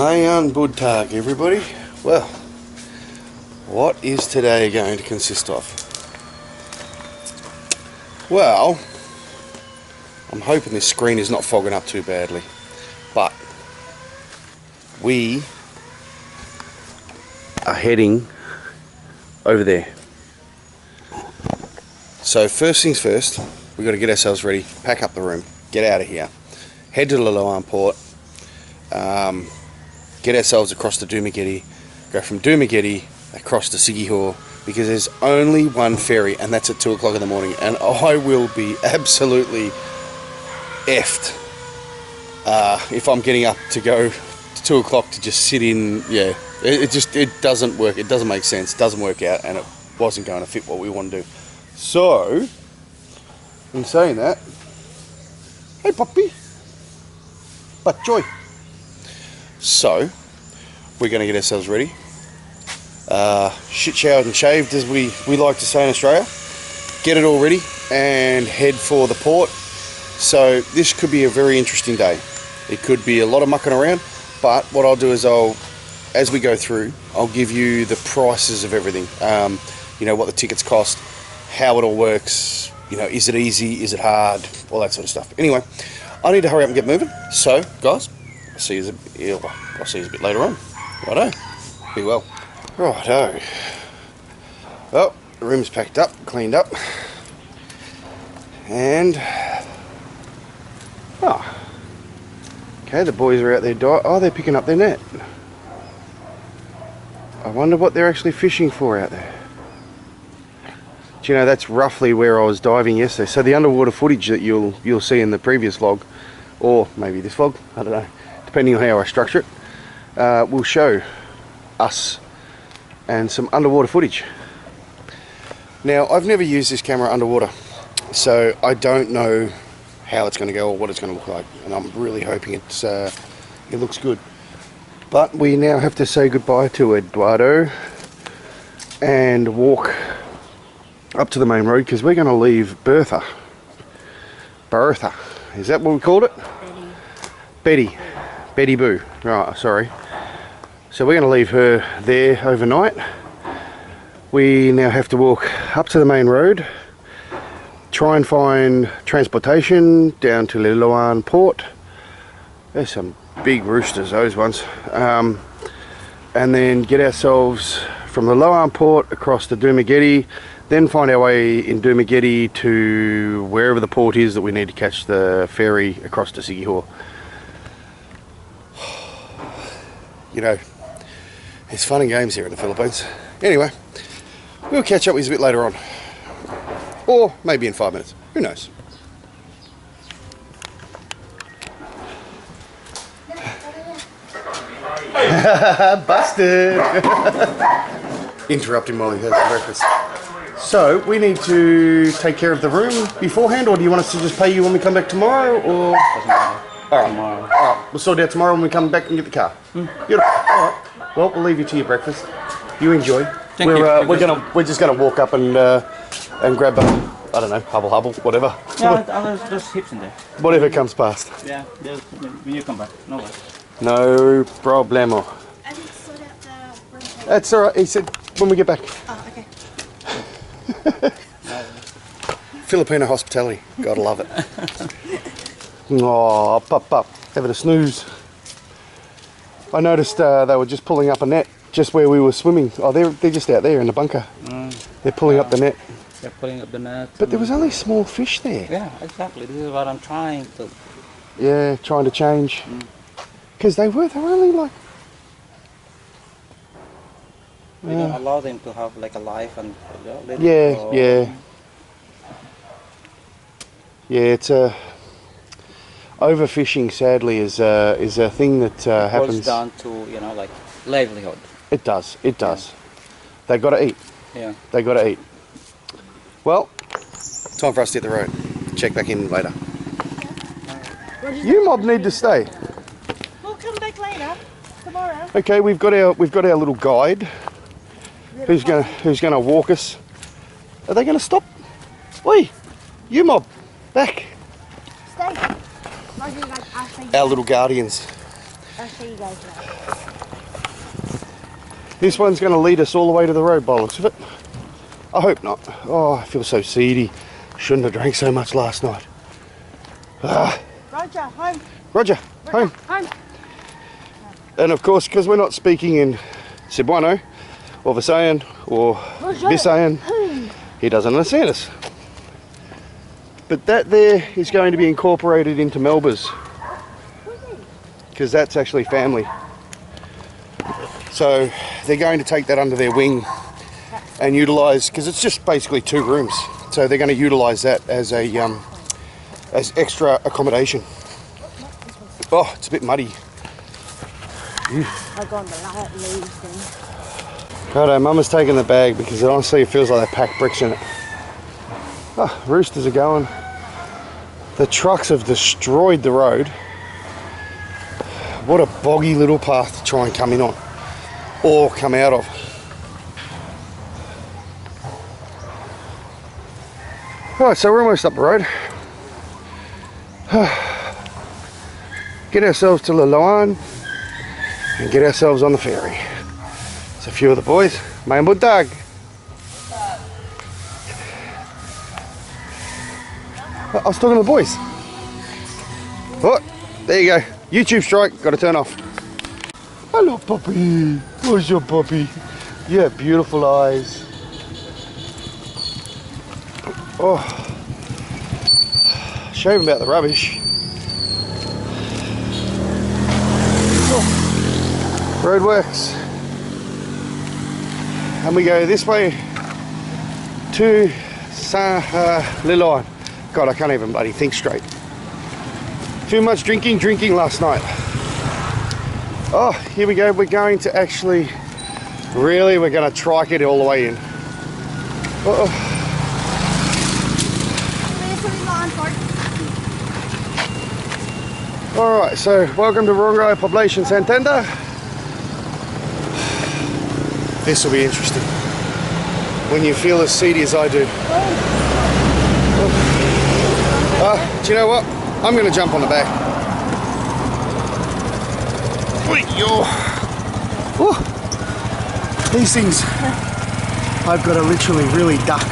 Ngayon Budtag, everybody. Well, what is today going to consist of? Well, I'm hoping this screen is not fogging up too badly, but we are heading over there. So first things first, we've got to get ourselves ready, pack up the room, get out of here, head to the Liloan port, get ourselves across to Dumaguete, go from Dumaguete across to Siquijor, because there's only one ferry and that's at 2 o'clock in the morning, and I will be absolutely effed if I'm getting up to go to 2 o'clock to just sit in. Yeah, it doesn't work, it doesn't make sense, it doesn't work out, and it wasn't going to fit what we want to do. So, in saying that, hey puppy, but joy. So, we're going to get ourselves ready, shit showered and shaved, as we like to say in Australia, get it all ready and head for the port. So this could be a very interesting day. It could be a lot of mucking around, but what I'll do is as we go through, I'll give you the prices of everything, you know, what the tickets cost, how it all works, you know, is it easy, is it hard, all that sort of stuff. Anyway, I need to hurry up and get moving, so guys, I'll see you a bit later on. Righto, be well. Righto. Well, the room's packed up, cleaned up, and okay, the boys are out there. They're picking up their net. I wonder what they're actually fishing for out there. Do you know, that's roughly where I was diving yesterday. So the underwater footage that you'll see in the previous vlog, or maybe this vlog, I don't know, depending on how I structure it, will show us and some underwater footage. Now, I've never used this camera underwater, so I don't know how it's going to go or what it's going to look like, and I'm really hoping it looks good. But we now have to say goodbye to Eduardo and walk up to the main road, because we're going to leave Bertha, is that what we called it? Betty Boo, right, sorry. So we're going to leave her there overnight. We now have to walk up to the main road, try and find transportation down to Liloan port. There's some big roosters, those ones. And then get ourselves from the Liloan port across to Dumaguete, then find our way in Dumaguete to wherever the port is that we need to catch the ferry across to Siquijor. You know, it's fun and games here in the Philippines. Anyway, we'll catch up with you a bit later on, or maybe in 5 minutes, who knows. Busted. Interrupting while he has breakfast. So we need to take care of the room beforehand, or do you want us to just pay you when we come back tomorrow, or? Alright, we'll sort it out tomorrow when we come back and get the car. Beautiful. Alright, well, we'll leave you to your breakfast. You enjoy. We're just gonna walk up and grab I don't know, hubble, whatever. Yeah, there's hips in there. Whatever comes past. Yeah, when you come back, no worries. No problemo. I need to sort out the room. That's alright, he said when we get back. Oh, okay. Filipino hospitality, gotta love it. Oh, pup, having a snooze. I noticed they were just pulling up a net just where we were swimming. Oh, they're just out there in the bunker. They're pulling up the net. They're pulling up the net. But there was only small fish there. Yeah, exactly. This is what I'm trying to. Yeah, trying to change. Because they were only like. We don't allow them to have like a life and. Yeah. It's overfishing, sadly, is a thing that happens. It boils down to, you know, like livelihood. It does. Yeah. They got to eat. Yeah. They got to eat. Well, time for us to hit the road. Check back in later. You mob need to stay. We'll come back later, tomorrow. Okay, we've got our little guide who's gonna walk us. Are they gonna stop? Oi, you mob, back. Stay. Our little guardians. I'll see you guys later. This one's going to lead us all the way to the road by the looks of it. I hope not. Oh, I feel so seedy. Shouldn't have drank so much last night. Roger, home. Roger, home. Home. And of course, because we're not speaking in Cebuano or Visayan or Visayan, he doesn't understand us. But that there is going to be incorporated into Melba's, because that's actually family. So they're going to take that under their wing and utilise, because it's just basically 2 rooms. So they're going to utilise that as a as extra accommodation. Oh, it's a bit muddy. I've gone the light leaves thing. Righto, Mama's taking the bag because it honestly feels like they packed bricks in it. Oh, roosters are going. The trucks have destroyed the road. What a boggy little path to try and come in on or come out of. Alright, so we're almost up the road. Get ourselves to Lalawan and get ourselves on the ferry. It's a few of the boys. May buntag. I was talking to the boys. Oh, there you go. YouTube strike. Got to turn off. Hello, puppy. Where's your puppy? You have beautiful eyes. Oh, shame about the rubbish. Oh. Roadworks. And we go this way to Lilon. God, I can't even bloody think straight. Too much drinking last night. Oh, here we go. We're going to actually, we're going to trike it all the way in. Uh-oh. Alright, so welcome to Rongai Population Santander. This will be interesting when you feel as seedy as I do. Do you know what? I'm going to jump on the back. These things, I've got to literally really duck.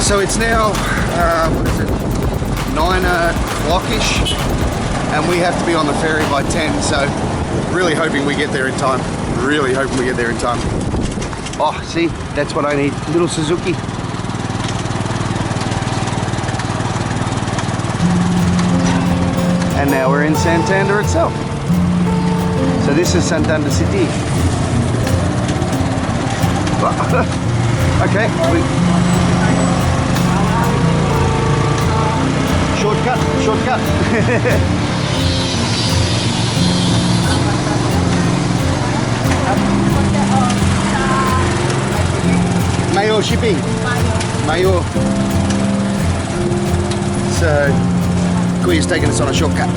So it's now, what is it, 9 o'clock-ish, and we have to be on the ferry by 10, so really hoping we get there in time. Really hoping we get there in time. Oh, see, that's what I need, little Suzuki. And now we're in Santander itself. So this is Santander City. Okay. Shortcut. Mayo shipping. Mayo. So, Kuya's taking us on a shortcut.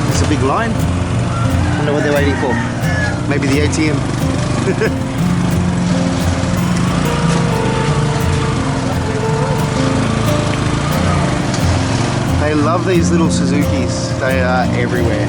There's a big line. I wonder what they're waiting for. Maybe the ATM. They love these little Suzukis. They are everywhere.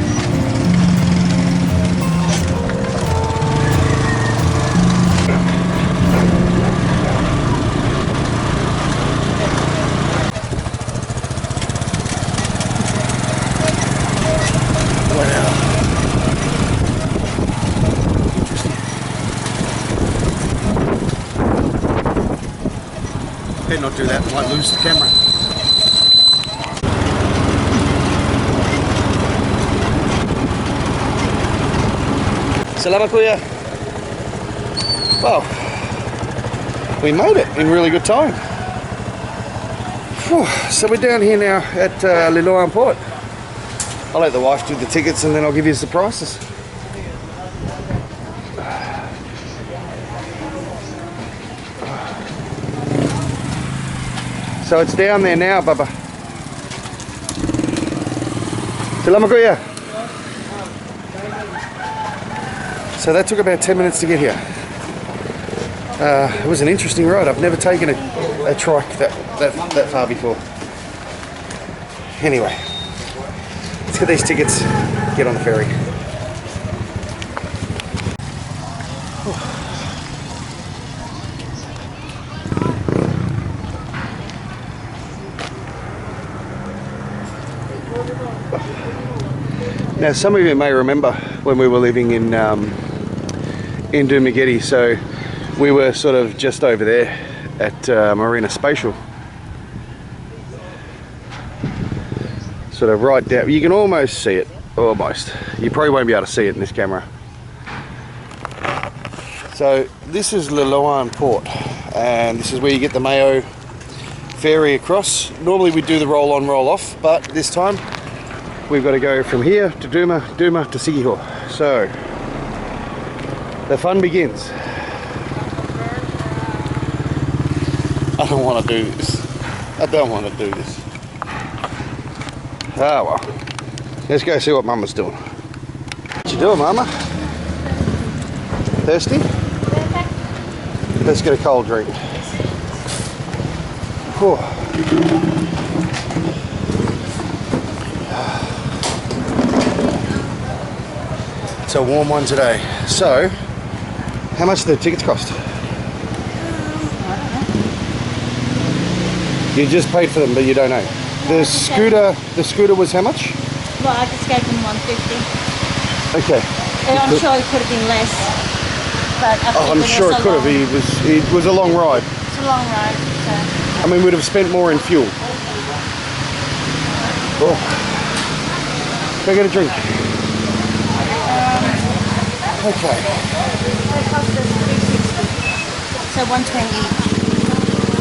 better not do that, I might lose the camera. Salamat kuya. Well, we made it in really good time. Whew. So we're down here now at Liloan Port. I'll let the wife do the tickets and then I'll give you the prices. So it's down there now, Baba. Salamat kuya. So that took about 10 minutes to get here. It was an interesting ride. I've never taken a trike that far before. Anyway, let's get these tickets, get on the ferry. Now, some of you may remember when we were living in Dumaguete, so we were sort of just over there at Marina Spatial. Sort of right down, you can almost see it, almost. You probably won't be able to see it in this camera. So this is Liloan Port, and this is where you get the Mayo ferry across. Normally we do the roll on, roll off, but this time we've got to go from here to Duma to Siquijor. So the fun begins. I don't want to do this. I don't want to do this. Ah well. Let's go see what Mama's doing. What you doing, Mama? Thirsty? Let's get a cold drink. Whew. It's a warm one today. So, how much do the tickets cost? You just paid for them, but you don't know. The scooter was how much? Well, I just gave them 150. Okay. And I'm sure it could have been less. But I'm sure it could have. It was a long ride. It's a long ride. So. I mean, we'd have spent more in fuel. Oh. Go get a drink. Okay. It cost us 360. So 120 each.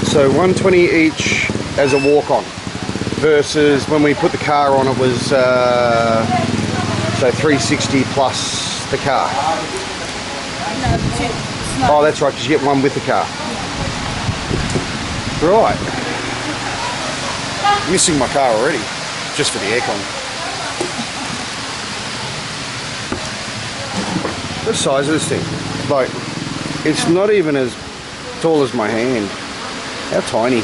So 120 each as a walk-on, versus when we put the car on, it was so 360 plus the car. No, two. Oh, that's right, because you get one with the car. Right. Missing my car already, just for the aircon. The size of this thing, like, it's not even as tall as my hand. How tiny.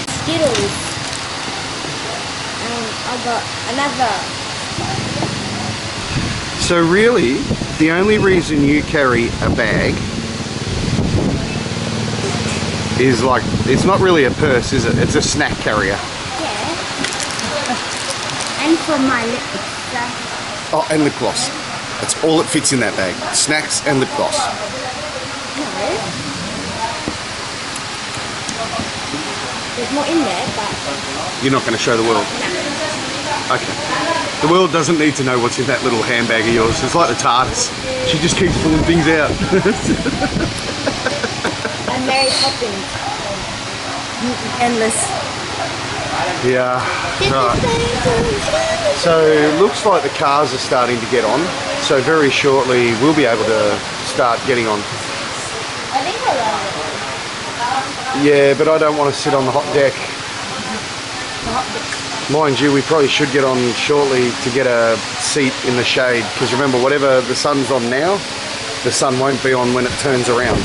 Skittles. And I got another. So really, the only reason you carry a bag is like, it's not really a purse, is it? It's a snack carrier. Yeah. And for my lip gloss. Oh, and lip gloss. That's all it fits in that bag. Snacks and lip gloss. No. There's more in there, but... You're not going to show the world? Okay. The world doesn't need to know what's in that little handbag of yours. It's like the TARDIS. She just keeps pulling things out. And Mary Poppins. Endless. Yeah. Right. So it looks like the cars are starting to get on. So very shortly we'll be able to start getting on. I think I love it. Yeah, but I don't want to sit on the hot deck. Mind you, we probably should get on shortly to get a seat in the shade, because remember, whatever the sun's on now, the sun won't be on when it turns around.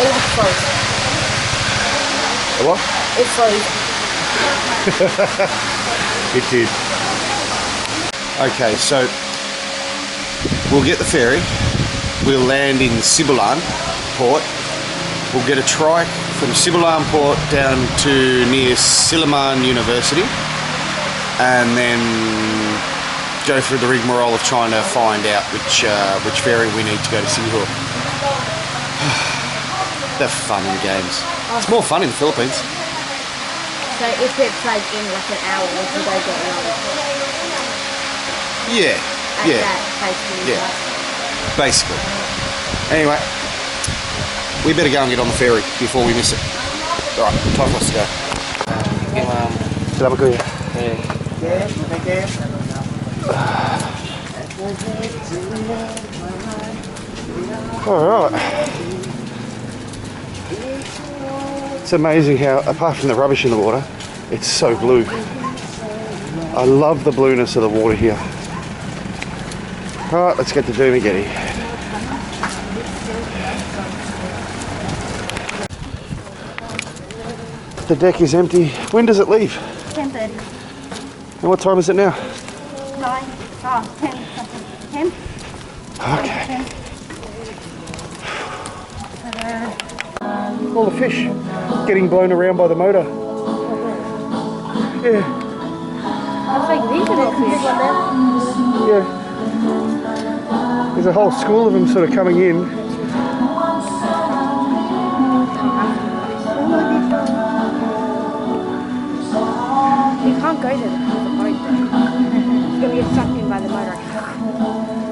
It froze. What? It froze. It did. Okay, so we'll get the ferry, we'll land in Sibulan port. We'll get a trike from Sibulan port down to near Silliman University, and then go through the rigmarole of trying to find out which ferry we need to go to Siquijor. They're fun in games. It's more fun in the Philippines. So if it's like in like an hour, we can go get another. Yeah, At yeah, that place. yeah. Basically. Anyway, we better go and get on the ferry before we miss it. All right, time for us to go. Okay, ma'am. Salamat kuya. All right. It's amazing how, apart from the rubbish in the water, it's so blue. I love the blueness of the water here. All right, let's get to Dumaguete. The deck is empty. When does it leave? 10:30. And what time is it now? 9. Oh, 10. 10. Okay. All the fish getting blown around by the motor. Yeah, That's like these are the fish. yeah. There's a whole school of them sort of coming in. You can't go to the boat though. It's gonna get sucked in by the motor.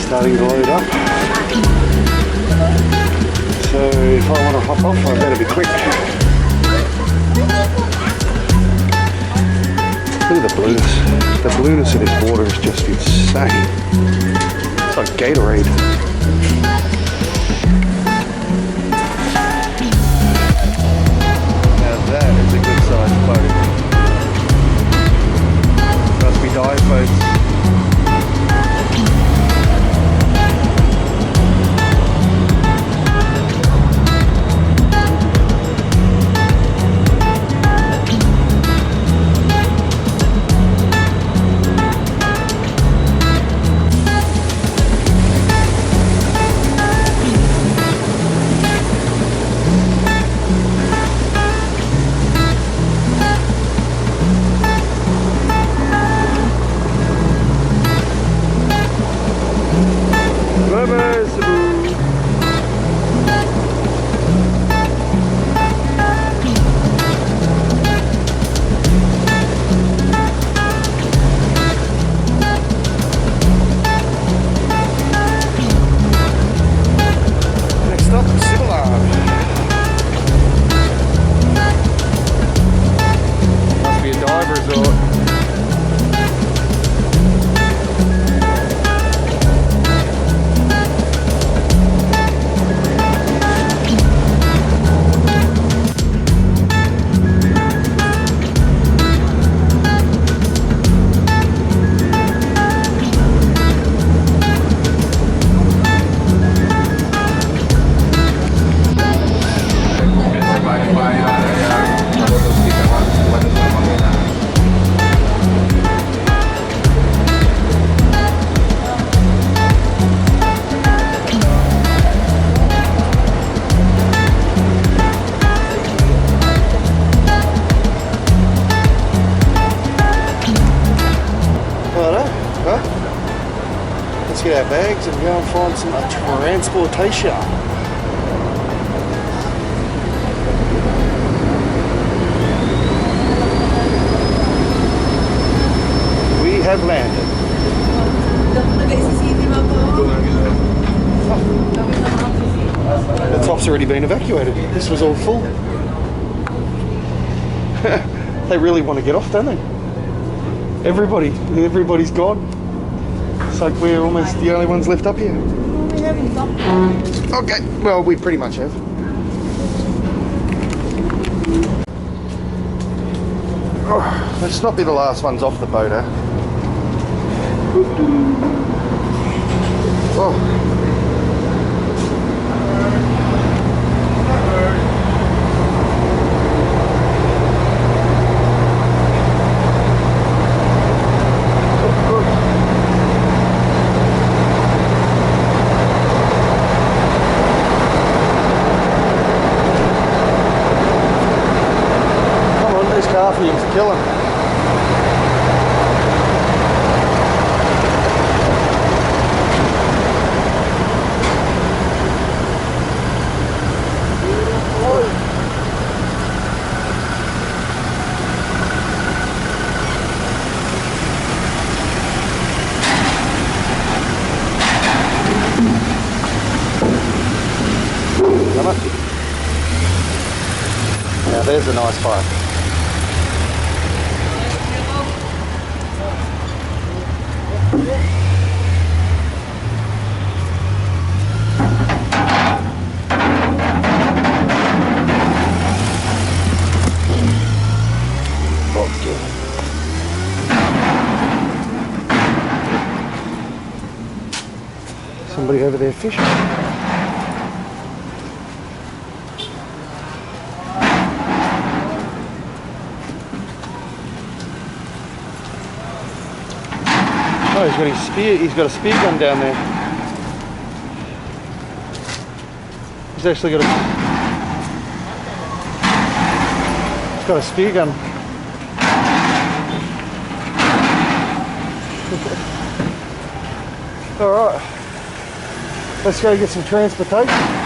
Starting to load up. So if I want to hop off, I better be quick. Look at the blueness. The blueness of this water is just insane. It's like Gatorade. Now that is a good sized boat. Must be dive boats. Cebu. Next stop, Sibulan. Must be a dive resort. Let's get our bags and go and find some transportation. We have landed. The top's already been evacuated. This was all full. They really want to get off, don't they? Everybody's gone. It's like we're almost the only ones left up here. We haven't stopped. Okay, well, we pretty much have. Oh, let's not be the last ones off the boat, eh? Oh. Come on, this car fume's killing. Come on. Now there's a nice fire. Somebody over there fishing. Oh, he's got his spear. He's got a spear gun down there. He's actually got a. He's got a spear gun. All right. Let's go get some transportation.